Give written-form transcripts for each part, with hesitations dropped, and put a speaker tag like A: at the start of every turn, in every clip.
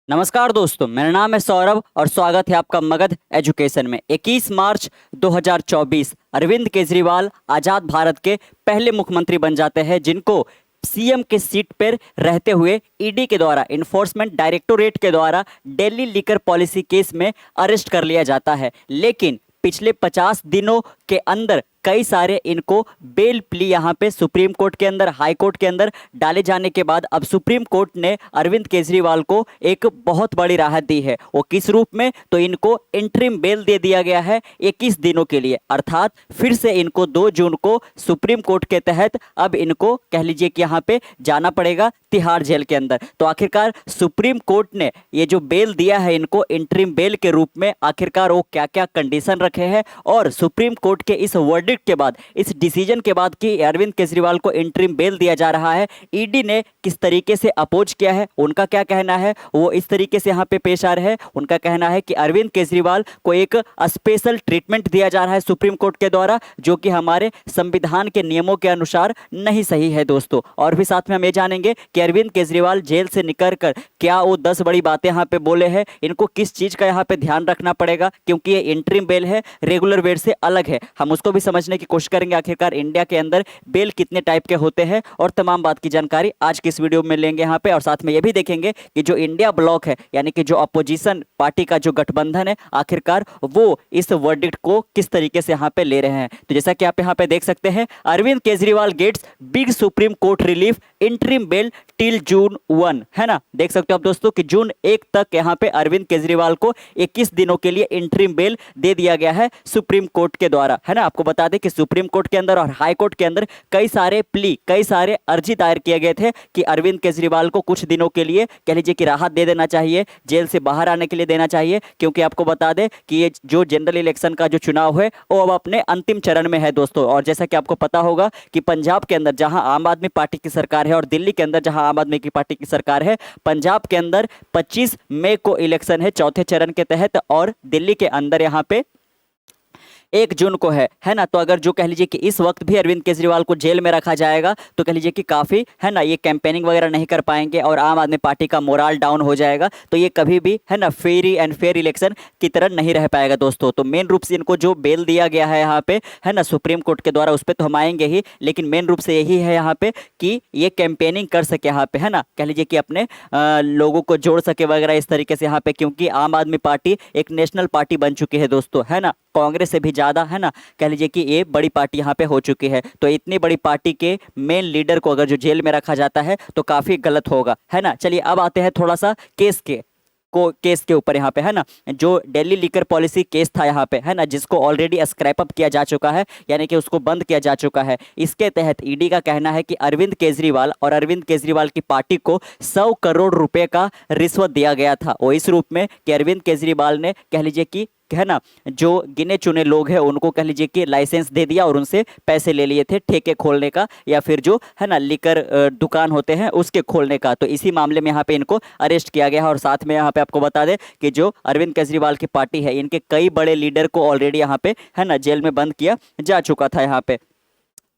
A: नमस्कार दोस्तों, मेरा नाम है सौरभ और स्वागत है आपका मगध एजुकेशन में। 21 मार्च 2024 अरविंद केजरीवाल आज़ाद भारत के पहले मुख्यमंत्री बन जाते हैं जिनको सीएम के सीट पर रहते हुए ईडी के द्वारा, इन्फोर्समेंट डायरेक्टोरेट के द्वारा दिल्ली लीकर पॉलिसी केस में अरेस्ट कर लिया जाता है। लेकिन पिछले 50 दिनों के अंदर कई सारे इनको बेल प्ली यहाँ पे सुप्रीम कोर्ट के अंदर, हाई कोर्ट के अंदर डाले जाने के बाद अब सुप्रीम कोर्ट ने अरविंद केजरीवाल को एक बहुत बड़ी राहत दी है। वो किस रूप में? तो इनको इंटरिम बेल दे दिया गया है 21 दिनों के लिए, अर्थात फिर से इनको 2 जून को सुप्रीम कोर्ट के तहत अब इनको कह लीजिए कि यहाँ पे जाना पड़ेगा तिहाड़ जेल के अंदर। तो आखिरकार सुप्रीम कोर्ट ने ये जो बेल दिया है इनको इंटरिम बेल के रूप में, आखिरकार वो क्या क्या कंडीशन रखे हैं और सुप्रीम कोर्ट के इस वर्डिक्ट के बाद, इस डिसीजन के बाद कि अरविंद केजरीवाल को इंटरिम बेल दिया जा रहा है, ईडी ने किस तरीके से अपोज किया है, उनका क्या कहना है, वो इस तरीके से यहाँ पे पेश आ रहे हैं। उनका कहना है कि अरविंद केजरीवाल को एक स्पेशल ट्रीटमेंट दिया जा रहा है सुप्रीम कोर्ट के द्वारा, जो कि हमारे संविधान के नियमों के अनुसार नहीं सही है दोस्तों। और भी साथ में हम ये जानेंगे कि अरविंद केजरीवाल जेल से निकल कर क्या वो 10 बड़ी बातें यहाँ पे बोले हैं, इनको किस चीज का यहाँ पे ध्यान रखना पड़ेगा, क्योंकि ये इंटरिम बेल है, रेगुलर बेल से अलग है। हम उसको भी समझने की कोशिश करेंगे, आखिरकार इंडिया के अंदर बेल कितने टाइप के होते हैं और तमाम बात की जानकारी आज की इस वीडियो में लेंगे यहाँ पे। और साथ में ये भी देखेंगे कि जो इंडिया ब्लॉक है, यानी कि जो अपोजिशन पार्टी का जो गठबंधन है, आखिरकार वो इस वर्डिक्ट को किस तरीके से यहाँ पे ले रहे हैं। तो जैसा कि आप यहाँ पे देख सकते हैं, Arvind Kejriwal gets big Supreme Court relief, interim bail till June 1, है ना। देख सकते हो आप दोस्तों कि जून 1 तक यहाँ पे अरविंद केजरीवाल को 21 दिनों के लिए इंटरिम बेल दे दिया गया है सुप्रीम कोर्ट के द्वारा, है ना। आपको बता दें कि सुप्रीम कोर्ट के अंदर और हाई कोर्ट के अंदर कई सारे प्ली, कई सारे अर्जी दायर किए गए थे कि अरविंद केजरीवाल को कुछ दिनों के लिए कह लीजिए कि राहत दे देना चाहिए, जेल से बाहर आने के लिए देना चाहिए, क्योंकि आपको बता दें कि ये जो जनरल इलेक्शन का जो चुनाव है वो अब अपने अंतिम चरण में है दोस्तों। और जैसा कि आपको पता होगा कि पंजाब के अंदर जहां आम आदमी पार्टी की सरकार है और दिल्ली के अंदर जहां आम आदमी की पार्टी की सरकार है, पंजाब के अंदर 25 मई को इलेक्शन है चौथे चरण के तहत और दिल्ली के अंदर यहाँ पे 1 जून को है ना। तो अगर जो कह लीजिए कि इस वक्त भी अरविंद केजरीवाल को जेल में रखा जाएगा तो कह लीजिए कि काफ़ी, है ना, ये कैंपेनिंग वगैरह नहीं कर पाएंगे और आम आदमी पार्टी का मोराल डाउन हो जाएगा। तो ये कभी भी, है ना, फ्री एंड फेयर इलेक्शन की तरह नहीं रह पाएगा दोस्तों। तो मेन रूप से इनको जो बेल दिया गया है यहाँ पे, है ना, सुप्रीम कोर्ट के द्वारा, उस पर तो हम आएंगे ही, लेकिन मेन रूप से यही है यहाँ पे कि ये कैंपेनिंग कर सके यहाँ पे, है ना, कह लीजिए कि अपने लोगों को जोड़ सके वगैरह इस तरीके से यहाँ पे, क्योंकि आम आदमी पार्टी एक नेशनल पार्टी बन चुकी है दोस्तों, है ना, कांग्रेस से भी ज़्यादा, है ना, कह लीजिए कि ये बड़ी पार्टी यहाँ पे हो चुकी है। तो इतनी बड़ी पार्टी के मेन लीडर को अगर जो जेल में रखा जाता है तो काफ़ी गलत होगा, है ना। चलिए अब आते हैं थोड़ा सा केस के ऊपर यहाँ पे, है ना। जो दिल्ली लीकर पॉलिसी केस था यहाँ पे, है ना, जिसको ऑलरेडी स्क्रैप अप किया जा चुका है, यानी कि उसको बंद किया जा चुका है। इसके तहत ईडी का कहना है कि अरविंद केजरीवाल और अरविंद केजरीवाल की पार्टी को 100 करोड़ रुपए का रिश्वत दिया गया था। वो इस रूप में कि अरविंद केजरीवाल ने, कह लीजिए कि, है ना, जो गिने चुने लोग हैं उनको कह लीजिए कि लाइसेंस दे दिया और उनसे पैसे ले लिए थे ठेके खोलने का, या फिर जो, है ना, लीकर दुकान होते हैं उसके खोलने का। तो इसी मामले में यहाँ पे इनको अरेस्ट किया गया है। और साथ में यहाँ पे आपको बता दें कि जो अरविंद केजरीवाल की पार्टी है, इनके कई बड़े लीडर को ऑलरेडी यहाँ पे, है ना, जेल में बंद किया जा चुका था यहाँ पे।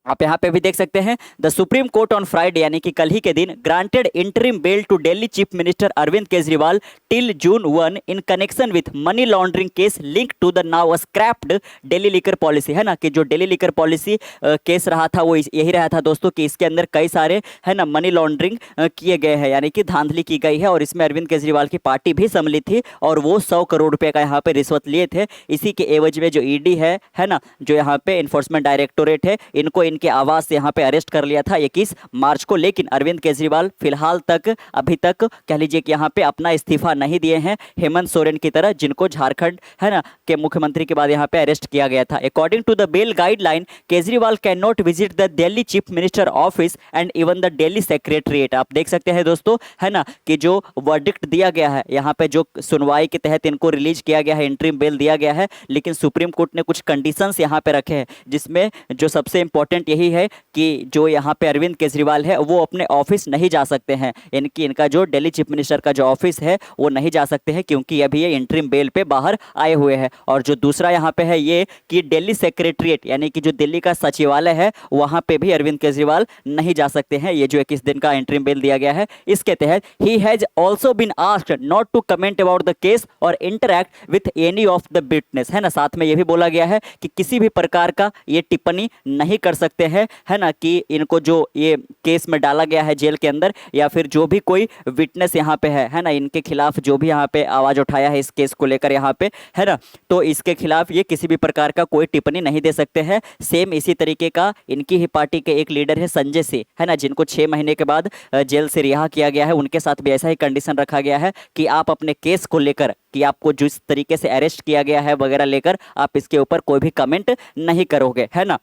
A: आप यहाँ पे भी देख सकते हैं, the supreme Court on Friday, यानी कि कल ही के दिन, granted interim bail to Delhi chief minister Arvind Kejriwal till June 1 in connection with money laundering case link to the now scrapped Delhi liquor policy, है ना, कि जो दिल्ली लीकर पॉलिसी केस रहा था वो यही रहा था दोस्तों कि इसके अंदर कई सारे, है ना, मनी लॉन्ड्रिंग किए गए हैं, यानी कि धांधली की गई है और इसमें अरविंद केजरीवाल की पार्टी भी सम्मिलित थी और वो 100 करोड़ रुपये का यहाँ पे रिश्वत लिए थे। इसी के एवज में जो ईडी है ना, जो यहाँ पे इन्फोर्समेंट डायरेक्टोरेट है, इनको इनके आवास से यहाँ पे अरेस्ट कर लिया था 21 मार्च को। लेकिन अरविंद केजरीवाल फिलहाल तक, अभी तक कह लीजिए कि यहाँ पे अपना इस्तीफा नहीं दिए हैं, हेमंत सोरेन की तरह, जिनको झारखंड, है ना, के मुख्यमंत्री के बाद यहाँ पे अरेस्ट किया गया था। According to the bail guideline, Kejriwal can not visit the Delhi chief minister office and even the Delhi secretariat. आप देख सकते हैं दोस्तों, है ना, कि जो वर्डिक्ट दिया गया है यहाँ पे, जो सुनवाई के तहत इनको रिलीज किया गया है, इंटरिम बेल दिया गया है, लेकिन सुप्रीम कोर्ट ने कुछ कंडीशंस यहाँ पे रखे हैं, जिसमें जो सबसे इंपॉर्टेंट अपडेट यही है कि जो यहाँ पे अरविंद केजरीवाल है वो अपने ऑफिस नहीं जा सकते हैं, इनकी इनका जो दिल्ली चीफ मिनिस्टर का जो ऑफिस है वो नहीं जा सकते हैं, क्योंकि अभी ये इंटरिम बेल पे बाहर आए हुए हैं। और जो दूसरा यहाँ पे है ये कि दिल्ली सेक्रेटरीट यानी कि जो दिल्ली का सचिवालय है वहाँ पे भी अरविंद केजरीवाल नहीं जा सकते हैं। ये जो 21 दिन का इंटरिम बेल दिया गया है इसके तहत he has also been asked not to comment about the case और interact with any of the witness, है ना। साथ में ये भी बोला गया है कि किसी भी प्रकार का ये टिप्पणी नहीं कर सकते हैं, है ना, कि इनको जो ये केस में डाला गया है जेल के अंदर या फिर जो भी कोई विटनेस यहाँ पे है ना, इनके खिलाफ जो भी यहाँ पे आवाज उठाया है इस केस को लेकर यहाँ पे, है ना, तो इसके खिलाफ ये किसी भी प्रकार का कोई टिप्पणी नहीं दे सकते हैं। सेम इसी तरीके का इनकी ही पार्टी के एक लीडर है संजय सिंह, है ना, जिनको 6 महीने के बाद जेल से रिहा किया गया है, उनके साथ भी ऐसा ही कंडीशन रखा गया है कि आप अपने केस को लेकर कि आपको जिस तरीके से अरेस्ट किया गया है वगैरह लेकर आप इसके ऊपर कोई भी कमेंट नहीं करोगे, है ना।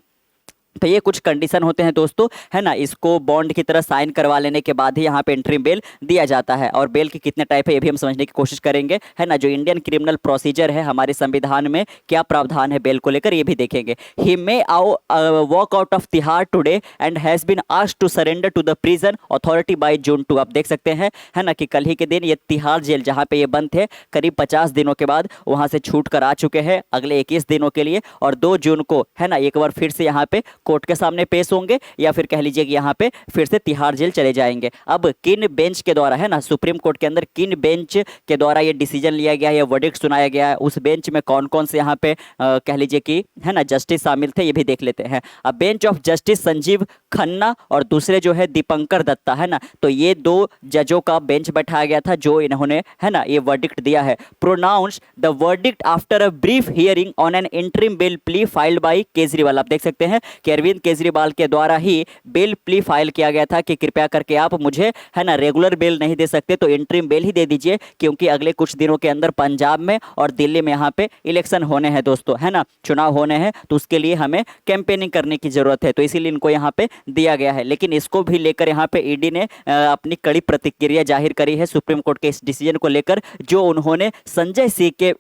A: तो ये कुछ कंडीशन होते हैं दोस्तों, है ना। इसको बॉन्ड की तरह साइन करवा लेने के बाद ही यहाँ पे इंटरिम बेल दिया जाता है। और बेल के कितने टाइप है ये भी हम समझने की कोशिश करेंगे, है ना। जो इंडियन क्रिमिनल प्रोसीजर है हमारे संविधान में क्या प्रावधान है बेल को लेकर ये भी देखेंगे। He may walk out of Tihar today and has been asked to surrender to the prison authority by June 2। आप देख सकते हैं, है ना, कि कल ही के दिन ये तिहाड़ जेल जहाँ पे ये बंद थे करीब 50 दिनों के बाद वहाँ से छूट कर आ चुके हैं अगले 21 दिनों के लिए। और 2 जून को, है ना, एक बार फिर से यहाँ पे कोर्ट के सामने पेश होंगे या फिर कह लीजिए कि यहाँ पे फिर से तिहाड़ जेल चले जाएंगे। अब किन बेंच के द्वारा, है ना, सुप्रीम कोर्ट के अंदर किन बेंच के द्वारा ये डिसीजन लिया गया है, ये वर्डिक्ट सुनाया गया है, उस बेंच में कौन कौन से यहाँ पे कह लीजिए कि, है ना, जस्टिस शामिल थे ये भी देख लेते हैं। अब bench of justice Sanjeev Khanna और दूसरे जो है दीपंकर दत्ता, है ना, तो ये 2 जजों का बेंच बैठाया गया था जो इन्होंने, है ना, ये वर्डिक्ट दिया है। Pronounce the verdict after a brief hearing on an interim bail plea filed by Kejriwal. आप देख सकते हैं कि अरविंद केजरीवाल के द्वारा ही बेल प्ली फाइल किया गया था कि कृपया करके आप मुझे, है ना, रेगुलर बेल नहीं दे सकते तो इंटरिम बेल ही दे दीजिए, क्योंकि अगले कुछ दिनों के अंदर पंजाब में और दिल्ली में यहाँ पे इलेक्शन होने हैं दोस्तों, है ना, चुनाव होने हैं, तो उसके लिए हमें कैंपेनिंग करने की जरूरत है, तो इसीलिए इनको यहाँ पे दिया गया है। लेकिन इसको भी लेकर यहाँ पे ईडी ने अपनी कड़ी प्रतिक्रिया जाहिर करी है सुप्रीम कोर्ट के इस डिसीजन को लेकर, जो उन्होंने संजय सिंह के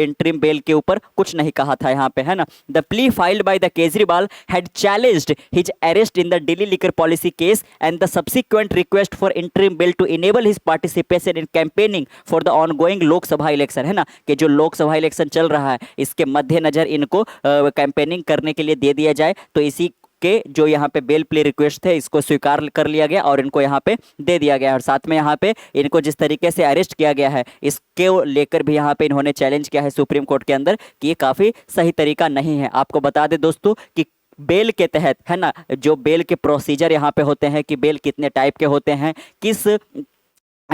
A: इंटरिम बेल के ऊपर कुछ नहीं कहा था यहाँ पे, है ना। The plea filed by the Kejriwal had challenged his arrest in the Delhi liquor policy case and the subsequent request for interim bail to enable his participation in campaigning for the ongoing लोक सभा election, है ना, कि जो लोक सभा election चल रहा है इसके मद्देनजर इनको कैंपेनिंग करने के लिए दे दिया जाए, तो इसी के जो यहाँ पे बेल प्ले रिक्वेस्ट थे इसको स्वीकार कर लिया गया और इनको यहाँ पे दे दिया गया। और साथ में यहाँ पे इनको जिस तरीके से अरेस्ट किया गया है इसके लेकर भी यहाँ पे इन्होंने चैलेंज किया है सुप्रीम कोर्ट के अंदर कि ये काफ़ी सही तरीका नहीं है। आपको बता दें दोस्तों कि बेल के तहत, है ना, जो बेल के प्रोसीजर यहाँ पे होते हैं कि बेल कितने टाइप के होते हैं, किस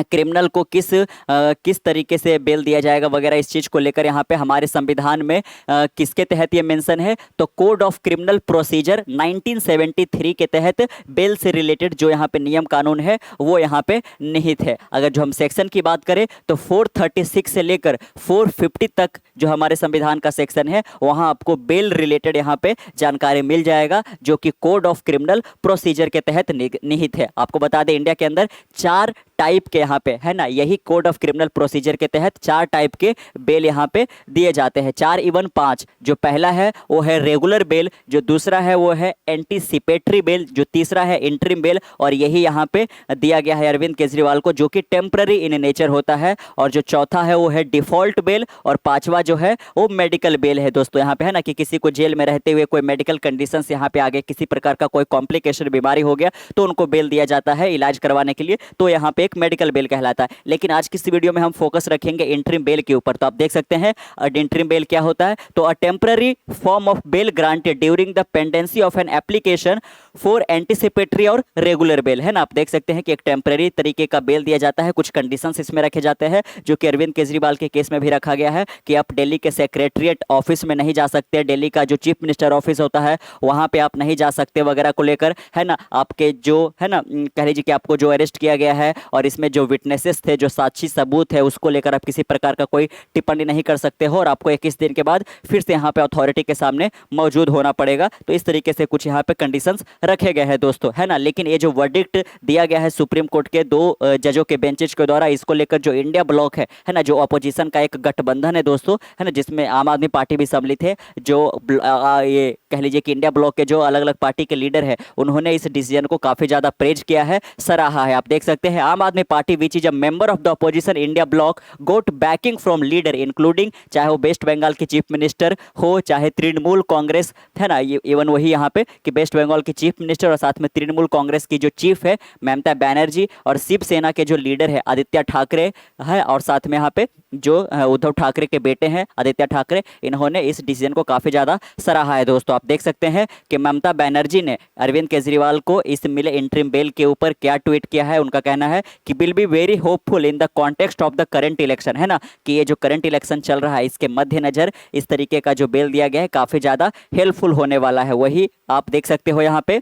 A: क्रिमिनल को किस तरीके से बेल दिया जाएगा वगैरह, इस चीज़ को लेकर यहाँ पे हमारे संविधान में किसके तहत ये मेंशन है, तो कोड ऑफ क्रिमिनल प्रोसीजर 1973 के तहत बेल से रिलेटेड जो यहाँ पे नियम कानून है वो यहाँ पे निहित है। अगर जो हम सेक्शन की बात करें तो 436 से लेकर 450 तक जो हमारे संविधान का सेक्शन है वहाँ आपको बेल रिलेटेड यहाँ पे जानकारी मिल जाएगा, जो कि कोड ऑफ क्रिमिनल प्रोसीजर के तहत निहित है। आपको बता दें इंडिया के अंदर 4 टाइप के यहाँ पे, है ना, यही कोड ऑफ क्रिमिनल प्रोसीजर के तहत 4 टाइप के बेल यहाँ पे दिए जाते हैं, 4 इवन 5। जो पहला है वो है रेगुलर बेल, जो दूसरा है वो है एंटीसिपेटरी बेल, जो तीसरा है इंटरिम बेल, और यही यहाँ पे दिया गया है अरविंद केजरीवाल को जो कि टेम्पररी इन नेचर होता है, और जो चौथा है वो है डिफॉल्ट बेल, और पांचवा जो है वो मेडिकल बेल है दोस्तों यहाँ पे, है ना, कि किसी को जेल में रहते हुए कोई मेडिकल कंडीशन यहाँ पे आगे किसी प्रकार का कोई कॉम्प्लिकेशन बीमारी हो गया तो उनको बेल दिया जाता है इलाज करवाने के लिए, तो यहाँ पे एक मेडिकल बेल कहलाता है। लेकिन आज की इस वीडियो में हम फोकस रखेंगे इंटरिम बेल के ऊपर। तो आप देख सकते हैं इंटरिम बेल क्या होता है, तो a temporary form of bell granted during the pendency of an application for anticipatory और रेगुलर बेल, है ना। आप देख सकते हैं कि एक टेम्पररी तरीके का बेल दिया जाता है, कुछ कंडीशंस इसमें रखे जाते हैं जो कि अरविंद केजरीवाल के केस में भी रखा गया है कि आप दिल्ली के सेक्रेटरीट ऑफिस में नहीं जा सकते, दिल्ली का जो चीफ मिनिस्टर ऑफिस होता है वहां पे आप नहीं जा सकते वगैरह को लेकर, है ना। आपके जो, है ना, कह लीजिए कि आपको जो अरेस्ट किया गया है और इसमें जो विटनेसेस थे, जो साक्षी सबूत है, उसको लेकर आप किसी प्रकार का कोई टिप्पणी नहीं कर सकते हो और आपको 21 दिन के बाद फिर से यहाँ पे अथॉरिटी के सामने मौजूद होना पड़ेगा। तो इस तरीके से कुछ यहाँ पे कंडीशंस रखे गए हैं दोस्तों, है ना। लेकिन ये जो वर्डिक्ट दिया गया है सुप्रीम कोर्ट के 2 जजों के बेंचेज के द्वारा, इसको लेकर जो इंडिया ब्लॉक है ना, जो अपोजिशन का एक गठबंधन है दोस्तों, है ना, जिसमें आम आदमी पार्टी भी सम्मिलित है, जो ये कह लीजिए कि इंडिया ब्लॉक के जो अलग अलग पार्टी के लीडर है, उन्होंने इस डिसीजन को काफी ज्यादा प्रेज किया है, सराहा है। आप देख सकते हैं Aam Aadmi Party which is a member of the opposition India bloc got backing from leader including, चाहे वो वेस्ट बंगाल की चीफ मिनिस्टर हो, चाहे तृणमूल कांग्रेस, है ना, इवन वही यहाँ पे कि वेस्ट बंगाल की चीफ मिनिस्टर और साथ में तृणमूल कांग्रेस की जो चीफ है ममता बनर्जी, और शिवसेना के जो लीडर है आदित्य ठाकरे है, और साथ में यहाँ पे जो उद्धव ठाकरे के बेटे हैं आदित्य ठाकरे, इन्होंने इस डिसीजन को काफी ज्यादा सराहा है दोस्तों। आप देख सकते हैं कि ममता बनर्जी ने अरविंद केजरीवाल को इस मिले इंटरिम बेल के ऊपर क्या ट्वीट किया है। उनका कहना है कि will be very hopeful in the context of the current election, है ना, कि ये जो करंट इलेक्शन चल रहा है इसके मद्देनजर इस तरीके का जो बेल दिया गया है काफी ज्यादा हेल्पफुल होने वाला है। वही आप देख सकते हो यहाँ पे,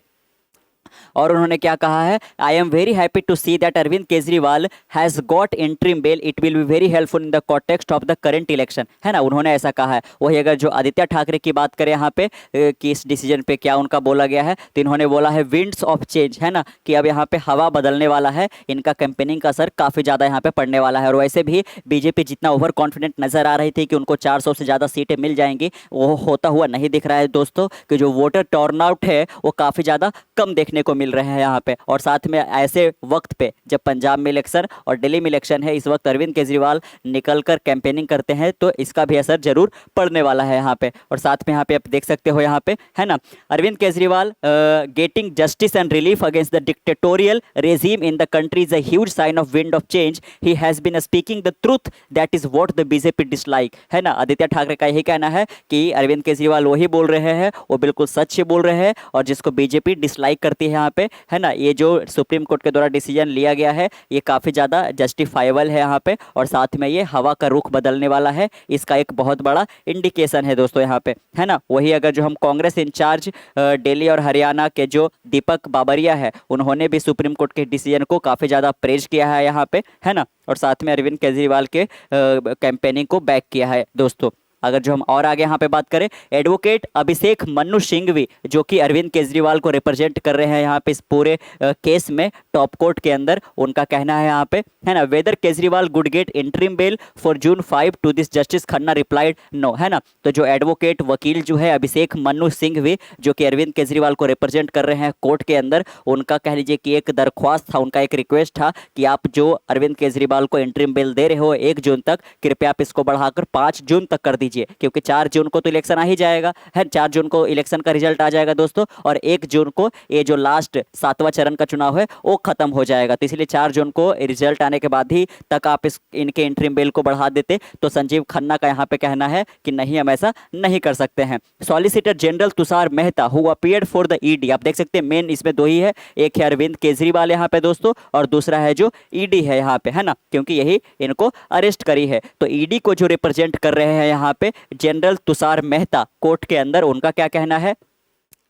A: और उन्होंने क्या कहा है, I am very happy to see that Arvind Kejriwal has got interim bail, it will be very helpful in the context of the current election, है ना, उन्होंने ऐसा कहा है। वही अगर जो आदित्य ठाकरे की बात करें यहाँ पे कि इस डिसीजन पे क्या उनका बोला गया है, तो इन्होंने बोला है विंड्स ऑफ चेंज, है ना, कि अब यहाँ पे हवा बदलने वाला है, इनका कैंपेनिंग का असर काफी ज्यादा यहाँ पे पड़ने वाला है। और वैसे भी बीजेपी जितना ओवर कॉन्फिडेंट नजर आ रही थी कि उनको 400 से ज्यादा सीटें मिल जाएंगी, वो होता हुआ नहीं दिख रहा है दोस्तों, कि जो वोटर टर्नआउट है वो काफी ज्यादा कम देखने को मिल रहे हैं यहाँ पे। और साथ में ऐसे वक्त पे जब पंजाब में इलेक्शन और दिल्ली में इलेक्शन है, इस वक्त अरविंद केजरीवाल निकलकर कैंपेनिंग करते हैं, तो इसका भी असर जरूर पड़ने वाला है यहाँ पे। और साथ में यहाँ पे आप देख सकते हो यहाँ पे, है ना, Arvind Kejriwal getting justice and relief against the dictatorial regime in the country is a huge sign of wind of change, he has been speaking the truth that is what the BJP dislike, है ना। आदित्य ठाकरे का यही कहना है कि अरविंद केजरीवाल वही बोल रहे हैं, वो बिल्कुल सच बोल रहे हैं, और जिसको बीजेपी डिसलाइक करती है यहाँ पे, है ना, ये जो सुप्रीम कोर्ट के द्वारा डिसीजन लिया गया है ये काफ़ी ज़्यादा जस्टिफाइबल है यहाँ पे। और साथ में ये हवा का रुख बदलने वाला है, इसका एक बहुत बड़ा इंडिकेशन है दोस्तों यहाँ पे, है ना। वही अगर जो हम कांग्रेस इंचार्ज दिल्ली और हरियाणा के जो दीपक बाबरिया है, उन्होंने भी सुप्रीम कोर्ट के डिसीजन को काफ़ी ज़्यादा प्रेज किया है यहाँ पे, है ना, और साथ में अरविंद केजरीवाल के कैंपेनिंग को बैक किया है दोस्तों। अगर जो हम और आगे यहाँ पे बात करें, एडवोकेट अभिषेक मनु सिंघवी जो कि अरविंद केजरीवाल को रिप्रेजेंट कर रहे हैं यहाँ पे इस पूरे केस में टॉप कोर्ट के अंदर, उनका कहना है यहाँ पे, है ना, whether Kejriwal could get interim bail for June 5 to this justice Khanna replied no, है ना। तो जो एडवोकेट वकील जो है अभिषेक मनु सिंघवी जो कि अरविंद केजरीवाल को रिप्रेजेंट कर रहे हैं कोर्ट के अंदर, उनका कह लीजिए कि एक दरख्वास्त था, उनका एक रिक्वेस्ट था कि आप जो अरविंद केजरीवाल को इंटरिम बेल दे रहे हो 1 जून तक, कृपया आप इसको बढ़ाकर 5 जून तक कर दीजिए, क्योंकि 4 जून को तो इलेक्शन आ ही जाएगा, है, 4 जून को इलेक्शन का रिजल्ट आ जाएगा दोस्तों, और 1 जून को ये जो लास्ट 7वां चरण का चुनाव है वो खत्म हो जाएगा। तो इसलिए 4 जून को रिजल्ट आने के बाद ही तक आप इनके इंटरिम बेल को बढ़ा देते। तो संजीव खन्ना का यहाँ पे कहना है कि नहीं, हम ऐसा नहीं कर सकते हैं। Solicitor general Tushar Mehta who appeared for the ED, आप देख सकते हैं मेन इसमें 2 ही है, एक है अरविंद केजरीवाल यहाँ पे दोस्तों, और दूसरा है जो ईडी है यहाँ पे, है ना, क्योंकि यही इनको अरेस्ट करी है। तो ईडी को जो रिप्रेजेंट कर रहे हैं यहाँ पे जनरल तुषार मेहता कोर्ट के अंदर, उनका क्या कहना है,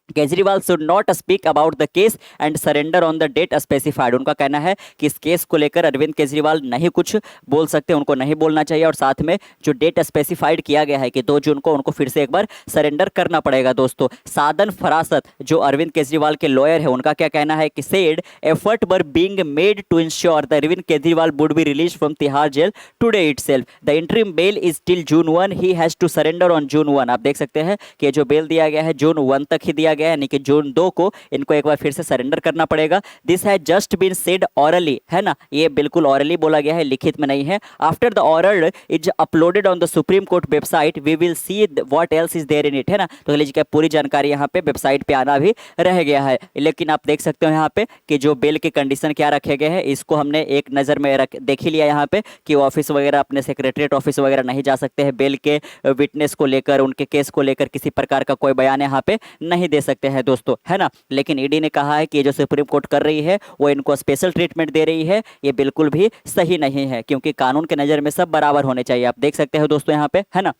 A: Kejriwal should not speak about the case and surrender on the date specified. उनका कहना है कि इस केस को लेकर अरविंद केजरीवाल नहीं कुछ बोल सकते, उनको नहीं बोलना चाहिए, और साथ में जो डेट स्पेसिफाइड किया गया है कि 2 जून को उनको फिर से एक बार सरेंडर करना पड़ेगा दोस्तों। साधन फरासत जो अरविंद केजरीवाल के लॉयर है, उनका क्या कहना है कि said effort were being made to ensure the Arvind Kejriwal would be release from Tihar jail today itself, the interim bail is till June 1, he has to surrender on June 1। आप देख सकते हैं कि जो बेल दिया गया है जून 1 तक ही दिया गया है, यानी कि जून 2 को इनको एक बार फिर से सरेंडर करना पड़ेगा। This has just been said orally, है ना, ये बिल्कुल ऑरली बोला गया है, लिखित में नहीं है। After the order is uploaded on the supreme court website we will see what else is there in it, है ना। तो लीजिए पूरी जानकारी यहाँ पे वेबसाइट पे आना भी रह गया है। लेकिन आप देख सकते हो यहाँ पे कि जो बेल के कंडीशन क्या रखे गए हैं, इसको हमने एक नज़र में देख ही लिया यहाँ पे कि ऑफिस वगैरह, अपने सेक्रेटरीट ऑफिस वगैरह नहीं जा सकते हैं, बेल के विटनेस को लेकर, उनके केस को लेकर किसी प्रकार का कोई बयान यहाँ पे नहीं दे सकते हैं दोस्तों, है ना। लेकिन ईडी ने कहा है कि ये जो सुप्रीम कोर्ट कर रही है वो इनको स्पेशल ट्रीटमेंट दे रही है, ये बिल्कुल भी सही नहीं है, क्योंकि कानून के नज़र में सब बराबर होने चाहिए। आप देख सकते हो दोस्तों यहाँ पे, है ना।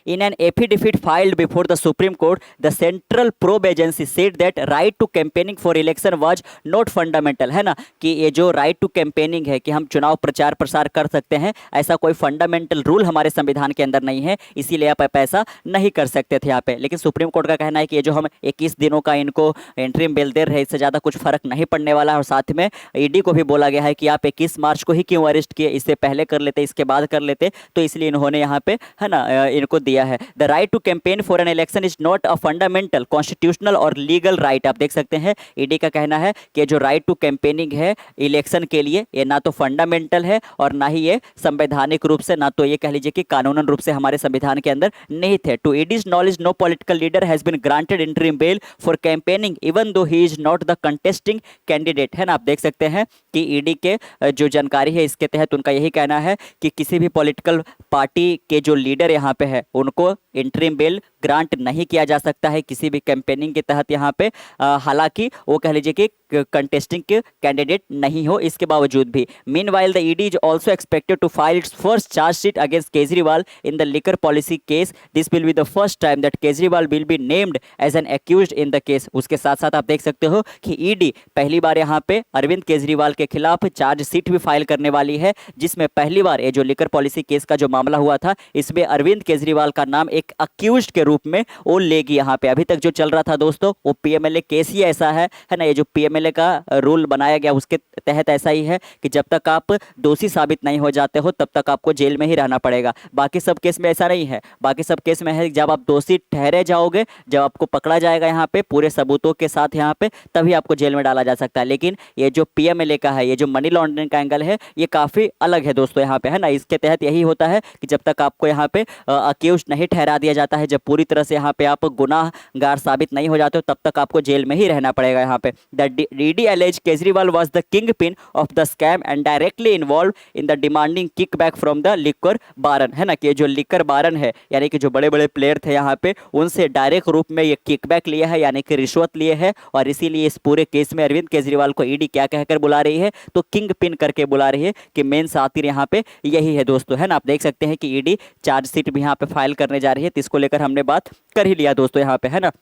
A: In an affidavit filed before the Supreme Court, the Central Probe Agency said that right to campaigning for election was not fundamental, है ना, कि ये जो right to campaigning है कि हम चुनाव प्रचार प्रसार कर सकते हैं, ऐसा कोई फंडामेंटल रूल हमारे संविधान के अंदर नहीं है, इसीलिए आप ऐसा नहीं कर सकते थे यहाँ पे। लेकिन सुप्रीम कोर्ट का कहना है कि ये जो हम 21 दिनों का इनको इंटरिम बेल दे रहे हैं, इससे ज़्यादा कुछ फर्क नहीं पड़ने वाला है। और साथ में ईडी को भी बोला गया है कि आप 21 मार्च को ही क्यों अरेस्ट किए, इससे पहले कर लेते, इसके बाद कर लेते, तो इसलिए इन्होंने यहाँ पे, है ना, इनको दिया है। The right to campaign for an election is not a fundamental constitutional और लीगल राइट। आप देख सकते हैं ईडी का कहना है कि जो राइट टू कैंपेनिंग है इलेक्शन के लिए, ये ना तो फंडामेंटल है और ना ही ये संवैधानिक रूप से, ना तो ये कह लीजिए कि कानूनन रूप से हमारे संविधान के अंदर नहीं थे। To ED's knowledge no political leader has been granted interim bail for campaigning even though he is not the contesting candidate, है ना। आप देख सकते हैं कि ईडी के जो जानकारी है इसके तहत उनका यही कहना है कि किसी भी पॉलिटिकल पार्टी के जो लीडर यहाँ पे है उनको इंटरिम बेल ग्रांट नहीं किया जा सकता है किसी भी कैंपेनिंग के तहत यहाँ पे, हालांकि वो कह लीजिए कि कंटेस्टिंग के कैंडिडेट नहीं हो, इसके बावजूद भी। Meanwhile the ED is also expected to file its first chargesheet against Kejriwal in the liquor policy case. This will be the first time that Kejriwal will be named as an accused in the case. उसके साथ साथ आप देख सकते हो कि ED पहली बार यहाँ पे अरविंद केजरीवाल के खिलाफ चार्जशीट भी फाइल करने वाली है, जिसमें पहली बार ये जो लिकर पॉलिसी केस का जो मामला हुआ था इसमें अरविंद केजरीवाल का नाम एक अक्यूज्ड के रूप में वो लेगी यहाँ पे। अभी तक जो चल रहा था दोस्तों वो पीएमएलए केस ही ऐसा है ना, ये जो पीएमएलए का रूल बनाया गया उसके तहत ऐसा ही है कि जब तक आप दोषी साबित नहीं हो जाते हो तब तक आपको जेल में ही रहना पड़ेगा। बाकी सब केस में ऐसा नहीं है, बाकी सब केस में है जब आप दोषी ठहरे जाओगे, जब आपको पकड़ा जाएगा यहाँ पे पूरे सबूतों के साथ यहाँ पे, तभी आपको जेल में डाला जा सकता है। लेकिन ये जो पीएमएलए का है, ये जो मनी लॉन्ड्रिंग का एंगल है, ये काफी अलग है दोस्तों यहाँ पे, है ना। इसके तहत यही होता है कि जब तक आपको यहाँ पे अक्यूज नहीं ठहरा दिया जाता है, जब पूरी तरह से यहाँ पे आप गुनाहगार साबित नहीं हो जाते हो, तब तक आपको जेल में ही रहना पड़ेगा यहाँ पे। The ED alleged Kejriwal was the kingpin of the scam and directly involved in the demanding kickback from the liquor baron, है ना, कि जो लिकर बारन है यानी कि जो बड़े बड़े प्लेयर थे यहाँ पे उनसे डायरेक्ट रूप में ये किकबैक लिया है, यानी कि रिश्वत लिए है। और इसीलिए इस पूरे केस में अरविंद केजरीवाल को ईडी क्या कहकर बुला रही है, तो किंग पिन करके बुला रही है कि मेन सातिर यहाँ पे यही है दोस्तों, है ना। आप देख सकते हैं कि ईडी चार्जशीट भी यहाँ पे फाइल करने जा रही है, तो इसको लेकर हमने बात कर ही लिया दोस्तों यहाँ पे, है ना।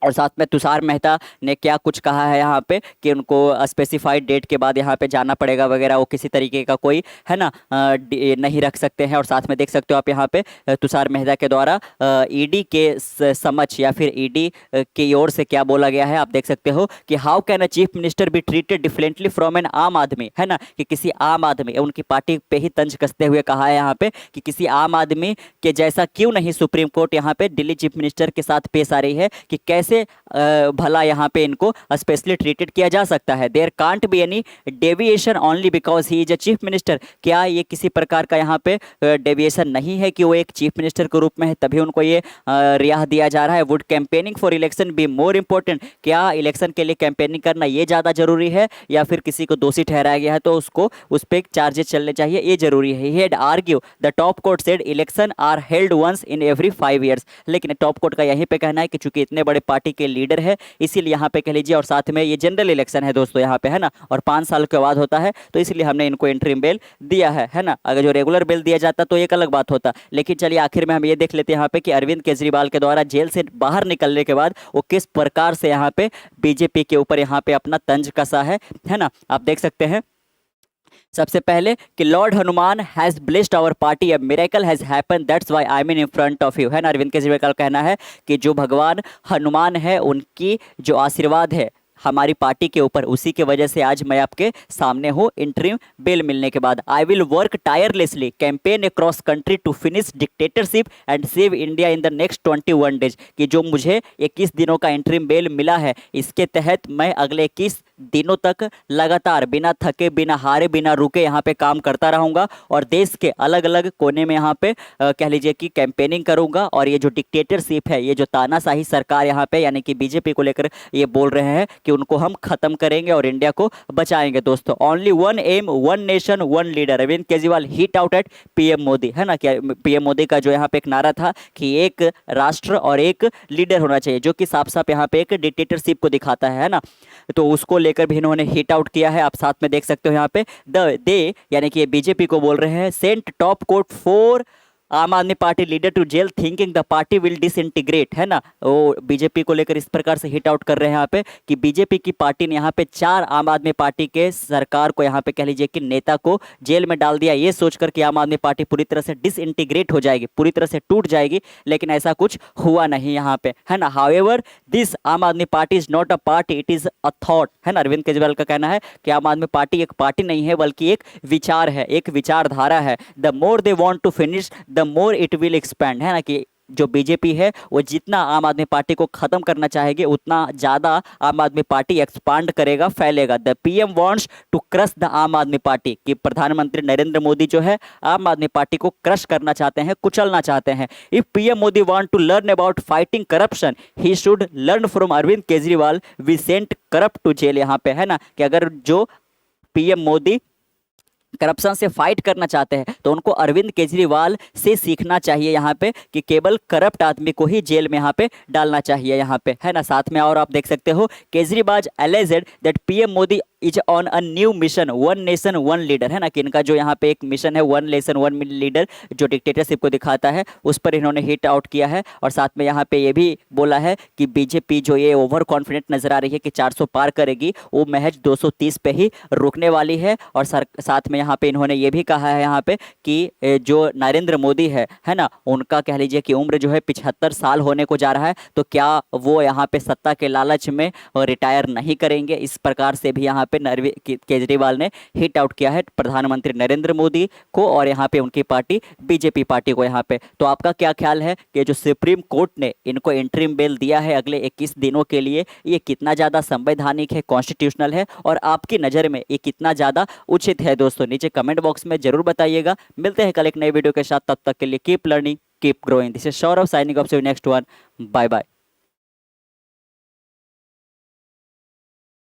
A: और साथ में तुषार मेहता ने क्या कुछ कहा है यहाँ पे कि उनको स्पेसिफाइड डेट के बाद यहाँ पे जाना पड़ेगा वगैरह, वो किसी तरीके का कोई, है ना, नहीं रख सकते हैं। और साथ में देख सकते हो आप यहाँ पे तुषार मेहता के द्वारा ईडी के समक्ष या फिर ईडी की ओर से क्या बोला गया है, आप देख सकते हो कि how can a chief minister be treated differently from an aam aadmi, है ना, कि किसी आम आदमी, उनकी पार्टी पे ही तंज कसते हुए कहा है यहाँ पे कि किसी आम आदमी के जैसा क्यों नहीं सुप्रीम कोर्ट यहाँ पे दिल्ली चीफ मिनिस्टर के साथ पेश आ रही है, कि कैसे भला यहाँ पे इनको स्पेशली ट्रीटेड किया जा सकता है। There can't be any deviation only because he is a chief minister. क्या ये किसी प्रकार का यहाँ पे डेविएशन नहीं है कि वो एक चीफ मिनिस्टर के रूप में है तभी उनको ये रिहा दिया जा रहा है। Would campaigning for election be more important, क्या इलेक्शन के लिए कैंपेनिंग करना ये ज़्यादा जरूरी है, या फिर किसी को दोषी ठहराया गया है तो उसको उस पर चार्जेस चलने चाहिए, ये जरूरी है। He had argue the top court said election are held once in every 5 years। लेकिन टॉप कोर्ट का यहीं पे कहना है कि चूंकि इतने बड़े पार्टी के लीडर है इसीलिए यहाँ पे कह लीजिए, और साथ में ये जनरल इलेक्शन है दोस्तों यहाँ पे, है ना, और 5 साल के बाद होता है, तो इसलिए हमने इनको इंटरिम बेल दिया है ना। अगर जो रेगुलर बेल दिया जाता तो एक अलग बात होता। लेकिन चलिए आखिर में हम ये देख लेते हैं यहाँ पे कि अरविंद केजरीवाल के द्वारा जेल से बाहर निकलने के बाद वो किस प्रकार से यहाँ पे बीजेपी के ऊपर यहाँ पे अपना तंज कसा है ना। आप देख सकते हैं सबसे पहले कि lord Hanuman has blessed our party, a miracle has happen that's why I am in front of you, है ना। अरविंद केजरीवाल का कहना है कि जो भगवान हनुमान है उनकी जो आशीर्वाद है हमारी पार्टी के ऊपर, उसी के वजह से आज मैं आपके सामने हूँ इंटरिम बेल मिलने के बाद। I will work tirelessly campaign across country to finish dictatorship and save India in the next 21 days, कि जो मुझे 21 दिनों का इंटरिम बेल मिला है इसके तहत मैं अगले 21 दिनों तक लगातार बिना थके, बिना हारे, बिना रुके यहाँ पे काम करता रहूँगा और देश के अलग अलग कोने में यहाँ पे कह लीजिए कि कैंपेनिंग करूँगा। और ये जो डिक्टेटरशिप है, ये जो तानाशाही सरकार यहाँ पे यानी कि बीजेपी को लेकर ये बोल रहे हैं कि उनको हम खत्म करेंगे और इंडिया को बचाएंगे दोस्तों। Only one aim, one nation, one leader. Arvind Kejriwal hit out at PM Modi, है ना, कि पीएम मोदी का जो यहाँ पे एक नारा था कि एक राष्ट्र और एक लीडर होना चाहिए, जो कि साफ साफ यहाँ पे एक डिक्टेटरशिप को दिखाता है ना, तो उसको लेकर भी इन्होंने हिट आउट किया है। आप साथ में देख सकते हो यहाँ पे दे यानी कि बीजेपी को बोल रहे हैं Saint top court for Aam Aadmi Party leader to jail thinking the party will disintegrate, है ना। वो बीजेपी को लेकर इस प्रकार से हिट आउट कर रहे हैं यहाँ पे कि बीजेपी की पार्टी ने यहाँ पे 4 आम आदमी पार्टी के सरकार को, यहाँ पे कह लीजिए कि नेता को जेल में डाल दिया, ये सोचकर कि आम आदमी पार्टी पूरी तरह से डिसइंटीग्रेट हो जाएगी, पूरी तरह से टूट जाएगी, लेकिन ऐसा कुछ हुआ नहीं यहाँ पे, है ना। हाउएवर दिस आम Aadmi party is not a party, it is a thought, है ना। अरविंद केजरीवाल का कहना है कि आम आदमी पार्टी एक पार्टी नहीं है बल्कि एक विचार है, एक विचारधारा है। The more they want to finish the more it will expand, है ना, कि जो बीजेपी है वो जितना आम आदमी पार्टी को खत्म करना चाहेगी उतना ज्यादा आम आदमी पार्टी एक्सपांड करेगा, फैलेगा। The PM wants to crush the Aam Aadmi party, कि प्रधानमंत्री नरेंद्र मोदी जो है आम आदमी पार्टी को क्रश करना चाहते हैं, कुचलना चाहते हैं। If PM Modi want to learn about fighting corruption he should learn from Arvind Kejriwal we sent corrupt to jail, यहाँ पे, है ना, कि अगर जो पीएम मोदी करप्शन से फाइट करना चाहते हैं तो उनको अरविंद केजरीवाल से सीखना चाहिए यहाँ पे, कि केवल करप्ट आदमी को ही जेल में यहाँ पे डालना चाहिए यहाँ पे, है ना। साथ में और आप देख सकते हो Kejriwal alleged that PM Modi is on a new mission one nation one leader, है ना, कि इनका जो यहाँ पे एक मिशन है वन नेशन वन लीडर जो डिक्टेटरशिप को दिखाता है उस पर इन्होंने हिट आउट किया है। और साथ में यहाँ पे ये भी बोला है कि बीजेपी जो ये ओवर कॉन्फिडेंट नजर आ रही है कि 400 पार करेगी, वो महज 230 पे ही रुकने वाली है। और साथ में यहाँ पे इन्होंने ये भी कहा है यहाँ पे कि जो नरेंद्र मोदी है ना, उनका कह लीजिए कि उम्र जो है 75 साल होने को जा रहा है, तो क्या वो यहाँ पे सत्ता के लालच में रिटायर नहीं करेंगे, इस प्रकार से भी यहाँ पे केजरीवाल ने हिट आउट किया है प्रधानमंत्री नरेंद्र मोदी को और यहाँ पे उनकी पार्टी बीजेपी पार्टी को यहाँ पे। तो आपका क्या ख्याल है कि जो सुप्रीम कोर्ट ने इनको इंटरिम बेल दिया है अगले 21 दिनों के लिए, ये कितना ज़्यादा संवैधानिक है, कॉन्स्टिट्यूशनल है, और आपकी नज़र में ये कितना ज़्यादा उचित है? दोस्तों नीचे कमेंट बॉक्स में जरूर बताइएगा। मिलते हैं कल एक नए वीडियो के साथ, तब तक के लिए keep learning keep growing. This is Saurabh signing off, see you next one, bye bye.